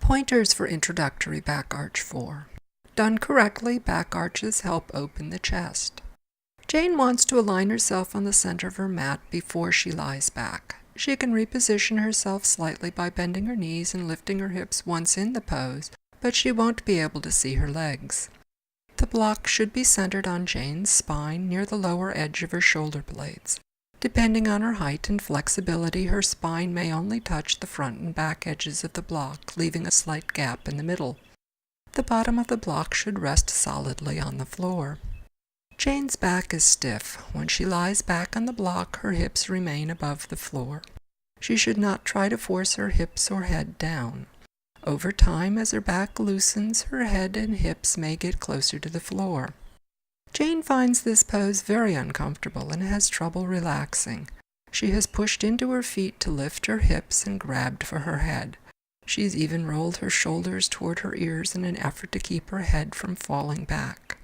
Pointers for Introductory Back Arch 4. Done correctly, back arches help open the chest. Jane wants to align herself on the center of her mat before she lies back. She can reposition herself slightly by bending her knees and lifting her hips once in the pose, but she won't be able to see her legs. The block should be centered on Jane's spine near the lower edge of her shoulder blades. Depending on her height and flexibility, her spine may only touch the front and back edges of the block, leaving a slight gap in the middle. The bottom of the block should rest solidly on the floor. Jane's back is stiff. When she lies back on the block, her hips remain above the floor. She should not try to force her hips or head down. Over time, as her back loosens, her head and hips may get closer to the floor. Jane finds this pose very uncomfortable and has trouble relaxing. She has pushed into her feet to lift her hips and grabbed for her head. She's even rolled her shoulders toward her ears in an effort to keep her head from falling back.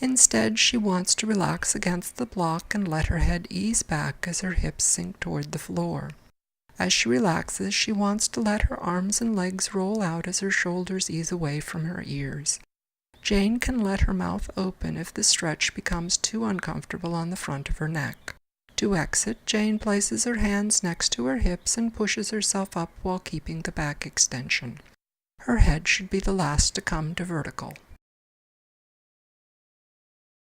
Instead, she wants to relax against the block and let her head ease back as her hips sink toward the floor. As she relaxes, she wants to let her arms and legs roll out as her shoulders ease away from her ears. Jane can let her mouth open if the stretch becomes too uncomfortable on the front of her neck. To exit, Jane places her hands next to her hips and pushes herself up while keeping the back extension. Her head should be the last to come to vertical.